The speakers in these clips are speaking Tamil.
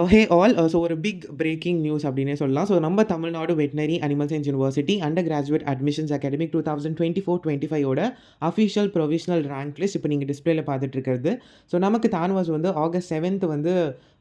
ஹே ஆல் ஸோ ஒரு பிக் பிரேக்கிங் நியூஸ் அப்படின்னே சொல்லலாம். ஸோ நம்ம Tamil Nadu veterinary animal science university under graduate admissions academic 2024-25 official provisional rank list இப்போ நீங்கள் டிஸ்பிளேல பார்த்துட்டு இருக்கிறது. ஸோ நமக்கு தான்வாஸ் வந்து ஆகஸ்ட் 7th வந்து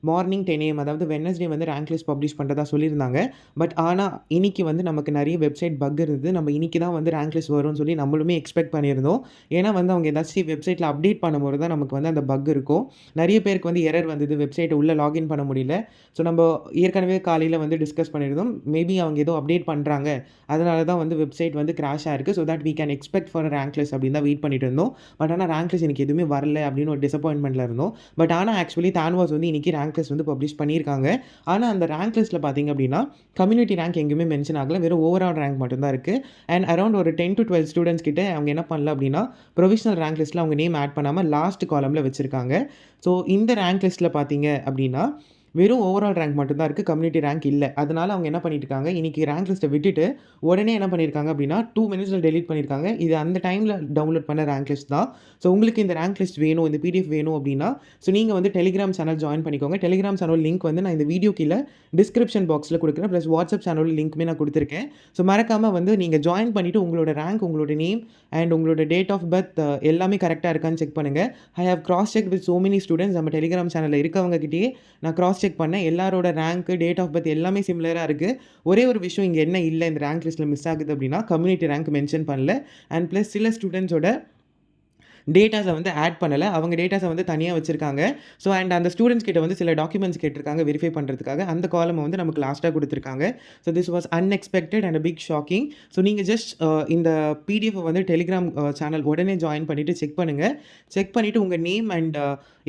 மார்னிங் 10 AM அதாவது வெட்னஸ்டே வந்து ரேங்க் லிஸ்ட் பப்ளிஷ் பண்ணுறதா சொல்லியிருந்தாங்க. பட் ஆனால் இன்னைக்கு வந்து நமக்கு நிறைய வெப்சைட் பக் இருந்தது. நம்ம இன்னைக்கு தான் வந்து ரேங்க் லிஸ்ட் வரும்னு சொல்லி நம்மளுமே எக்ஸ்பெக்ட் பண்ணியிருந்தோம். ஏன்னா வந்து அவங்க ஏதாச்சும் வெப்சைட்டில் அப்டேட் பண்ணும்போது தான் நமக்கு வந்து அந்த பக் இருக்கும். நிறைய பேருக்கு வந்து எரர் வந்தது, வெப்சைட்டை உள்ளே லாகின் பண்ண முடியல. ஸோ நம்ம ஏற்கனவே காலையில் வந்து டிஸ்கஸ் பண்ணியிருந்தோம். மேபி அவங்க ஏதோ அப்டேட் பண்ணுறாங்க, அதனால தான் வந்து வெப்சைட் வந்து கிராஷ் ஆயிருக்கு. So that we can expect for rank list அப்படின்னு தான் வெயிட் பண்ணிட்டு இருந்தோம். பட் ஆனால் ரேங்க் லிஸ்ட் எனக்கு எதுவுமே வரல அப்படின்னு ஒரு டிசப்பாயின்மெண்ட்டில் இருந்தோம். பட் ஆனால் ஆக்சுவலி தான்வாஸ் வந்து இன்றைக்கி ரேங்க் லிஸ்ட் வந்து பப்ளிஷ் பண்ணியிருக்காங்க. ஆனால் அந்த ரேங்க் லிஸ்ட்டில் பார்த்தீங்க அப்படின்னா கம்யூனிட்டி ரேங்க் எங்கேயுமே மென்ஷன் ஆகல, வெறும் ஓவரால் ரேங்க் மட்டும்தான் இருக்குது. அண்ட் அரௌண்ட் ஒரு 10 to 12 ஸ்டூடெண்ட்ஸ் கிட்ட அவங்க என்ன பண்ணல அப்படின்னா ப்ரொவிஷனல் ரேங்க் லிஸ்ட்டில் அவங்க நேம் ஆட் பண்ணாமல் லாஸ்ட் காலமில் வச்சுருக்காங்க. ஸோ இந்த ரேங்க் லிஸ்ட்டில் பார்த்தீங்க அப்படின்னா வெறும் ஓவரால் ரேங்க் மட்டும் தான் இருக்குது, கம்யூனிட்டி ரேங்க் இல்லை. அதனால அவங்க என்ன பண்ணிட்டு இருக்காங்க, இன்றைக்கி ரேங்க் லிஸ்ட்டை விட்டுட்டு உடனே என்ன பண்ணியிருக்காங்க அப்படின்னா 2 மினிட்ஸில் டெலீட் பண்ணியிருக்காங்க. இது அந்த டைமில் டவுன்லோட் பண்ண ரேங்க் லிஸ்ட் தான். ஸோ உங்களுக்கு இந்த ரேங்க் லிஸ்ட் வேணும், இந்த பிடிஎஃப் வேணும் அப்படின்னா ஸோ நீங்கள் வந்து டெலிகிராம் சேனல் ஜாயின் பண்ணிக்கோங்க. டெலிகிராம் சேனல் லிங்க் வந்து நான் இந்த வீடியோ கீழே டிஸ்கிரிப்ஷன் பாக்ஸில் கொடுக்குறேன். ப்ளஸ் வாட்ஸ்அப் சேனல் லிங்க்குமே நான் கொடுத்துருக்கேன். ஸோ மறக்காமல் வந்து நீங்கள் ஜாயின் பண்ணிவிட்டு உங்களோட ரேங்க், உங்களோட நேம் அண்ட் உங்களோட டேட் ஆஃப் பர்த் எல்லாமே கரெக்டாக இருக்கான்னு செக் பண்ணுங்கள். I have cross check with so many students. நம்ம டெலிகிராம் சேனலில் இருக்கவங்ககிட்டயே நான் கிராஸ் செக் பண்ணேன். எல்லாரோட ரேங்க், டேட் ஆஃப் பர்த் எல்லாமே சிமிலராக இருக்குது. ஒரே ஒரு விஷயம் இங்கே என்ன இல்லை, இந்த ரேங்க் லிஸ்ட்டில் மிஸ் ஆகுது அப்படின்னா கம்யூனிட்டி ரேங்க் மென்ஷன் பண்ணல. அண்ட் ப்ளஸ் சில ஸ்டூடெண்ட்ஸோட டேட்டாஸை வந்து ஆட் பண்ணலை, அவங்க டேட்டாஸை வந்து தனியாக வச்சுருக்காங்க. ஸோ அண்ட் அந்த ஸ்டூடெண்ட்ஸ் கிட்ட வந்து சில டாக்குமெண்ட்ஸ் கேட்டிருக்காங்க வெரிஃபை பண்ணுறதுக்காக. அந்த காலமை வந்து நமக்கு லாஸ்ட்டாக கொடுத்துருக்காங்க. So this was unexpected and big shocking. So நீங்கள் ஜஸ்ட் இந்த பிடிஎஃப் வந்து டெலிகிராம் சேனல் உடனே ஜாயின் பண்ணிவிட்டு செக் பண்ணுங்கள். செக் பண்ணிவிட்டு உங்கள் நேம் அண்ட்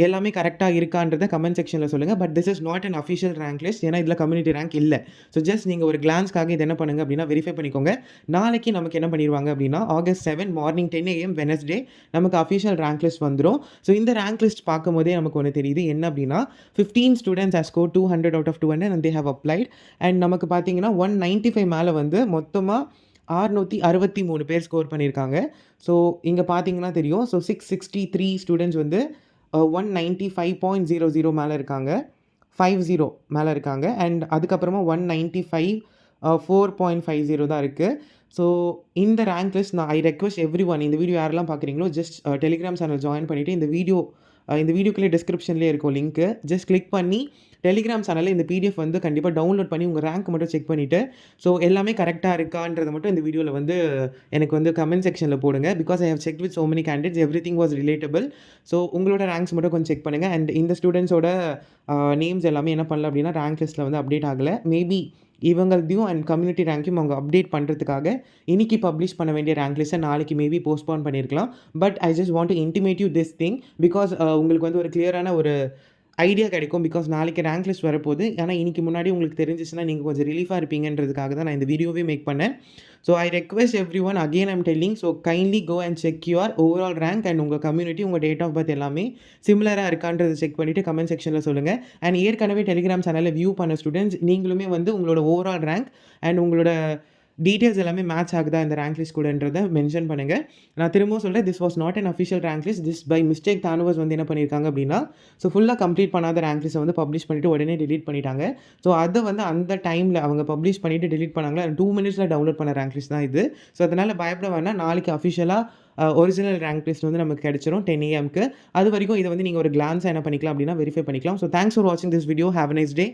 எல்லாமே கரெக்டாக இருக்கான்றதை கமெண்ட் செக்ஷனில் சொல்லுங்கள். But this is not an official rank list, ஏன்னா இதில் கம்யூனிட்டி ரேங்க் இல்லை. ஸோ ஜஸ்ட் நீங்கள் ஒரு கிளான்ஸ்க்காக இது என்ன பண்ணுங்கள் அப்படின்னா வெரிஃபை பண்ணிக்கோங்க. நாளைக்கு நமக்கு என்ன பண்ணிடுவாங்க அப்படின்னா ஆகஸ்ட் 7 மார்னிங் 10 AM வெட்னஸ்டே நமக்கு அஃபிஷியல் ரேங்க் லிஸ்ட் வந்துடும். ஸோ இந்த ரேங்க் லிஸ்ட் பார்க்கும்போதே நமக்கு ஒன்று தெரியுது என்ன அப்படின்னா 15 students has score 200 out of 200 and they have applied. And நமக்கு பார்த்தீங்கன்னா 195 மேலே வந்து மொத்தமாக 663 பேர் ஸ்கோர் பண்ணியிருக்காங்க. ஸோ இங்கே பார்த்தீங்கன்னா தெரியும். ஸோ 663 ஸ்டூடெண்ட்ஸ் வந்து 195.00 மேலே இருக்காங்க, 50 மேலே இருக்காங்க. அண்ட் அதுக்கப்புறமா 195 4.50 தான் இருக்குது. ஸோ இந்த ரேங்க் லிஸ்ட் நான் ஐ ரெக்வெஸ்ட் எவ்ரி ஒன், இந்த வீடியோ யாரெல்லாம் பார்க்குறீங்களோ ஜஸ்ட் டெலிகிராம் சேனல் ஜாயின் பண்ணிவிட்டு இந்த வீடியோக்குள்ளே டிஸ்கிரிப்ஷன்லேயே இருக்கும் லிங்க்கு, ஜஸ்ட் கிளிக் பண்ணி டெலிகிராம் சேனலில் இந்த பிடிஎஃப் வந்து கண்டிப்பாக டவுன்லோட் பண்ணி உங்கள் ரேங்க் மட்டும் செக் பண்ணிவிட்டு ஸோ எல்லாமே கரெக்டாக இருக்கான்றதை மட்டும் இந்த வீடியோவில் வந்து எனக்கு வந்து கமெண்ட் செக்ஷனில் போடுங்க. Because I have check with so many candidates, everything was relatable. So உங்களோட ரேங்க்ஸ் மட்டும் கொஞ்சம் செக் பண்ணுங்கள். அண்ட் இந்த ஸ்டூடெண்ட்ஸோட நேம்ஸ் எல்லாமே என்ன பண்ணல அப்படின்னா ரேங்க் லிஸ்ட்டில் வந்து அப்டேட் ஆகலை. மேபி இவங்கள்தையும் அண்ட் கம்யூனிட்டி ரேங்க்கையும் அவங்க அப்டேட் பண்ணுறதுக்காக இன்றைக்கி பப்ளிஷ் பண்ண வேண்டிய ரேங்க் லிஸ்ட்டை நாளைக்கு மேபி போஸ்ட்போன் பண்ணியிருக்கலாம். But I just want to intimate you this thing because உங்களுக்கு வந்து ஒரு கிளியரான ஒரு ஐடியா கிடைக்கும். பிகாஸ் நாளைக்கு ரேங்க் லிஸ்ட் வரப்போகுது. ஆனால் இன்றைக்கி முன்னாடி உங்களுக்கு தெரிஞ்சிச்சுன்னா நீங்கள் கொஞ்சம் ரிலீஃபாக இருப்பீங்கன்றதுக்காக தான் நான் இந்த வீடியோவே மேக் பண்ணேன். So I request everyone, again I'm telling, so kindly go and check your overall rank and உங்கள் கம்யூனிட்டி, உங்கள் டேட் ஆஃப் பர்த் எல்லாமே சிமிலராக இருக்கான்றதை செக் பண்ணிவிட்டு கமெண்ட் செக்ஷனில் சொல்லுங்கள். அண்ட் ஏற்கனவே டெலிகிராம் சேனலில் வியூ பண்ண ஸ்டூடெண்ட்ஸ் நீங்களுமே வந்து உங்களோட ஓவரால் ரேங்க் அண்ட் உங்களோட டீட்டெயில்ஸ் எல்லாமே மேட்ச் ஆகுதா இந்த ரேங்க் லிஸ்ட் கூடன்றதை மென்ஷன் பண்ணுங்கள். நான் திரும்பவும் சொல்கிறேன், this was not an official rank list. This by mistake தானுவாஸ் வந்து என்ன பண்ணியிருக்காங்க அப்படின்னா ஸோ ஃபுல்லாக கம்ப்ளீட் பண்ணாத ரேங்க் லிஸ்ட்டை வந்து பப்ளிஷ் பண்ணிவிட்டு உடனே டெலீட் பண்ணிட்டாங்க. ஸோ அதை வந்து அந்த டைமில் அவங்க பப்ளிஷ் பண்ணிவிட்டு டெலீட் பண்ணாங்களா 2 மினிட்ஸில் டவுன்லோட் பண்ண ரேங்க் லிஸ்ட் தான் இது. ஸோ அதனால் பயப்பட வேணாம், நாளைக்கு அஃபிஷியலாக ஒரிஜினல் ரேங்க் லிஸ்ட் வந்து நமக்கு கிடச்சிரும் 10 AMக்கு. அது வரைக்கும் இதை வந்து நீங்கள் ஒரு கிளான்ஸாக என்ன பண்ணிக்கலாம் அப்படின்னா வெரிஃபை பண்ணிக்கலாம். ஸோ தேங்க்ஸ் ஃபார் வாட்சிங் this video. Have a nice day.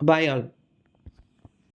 Bye all.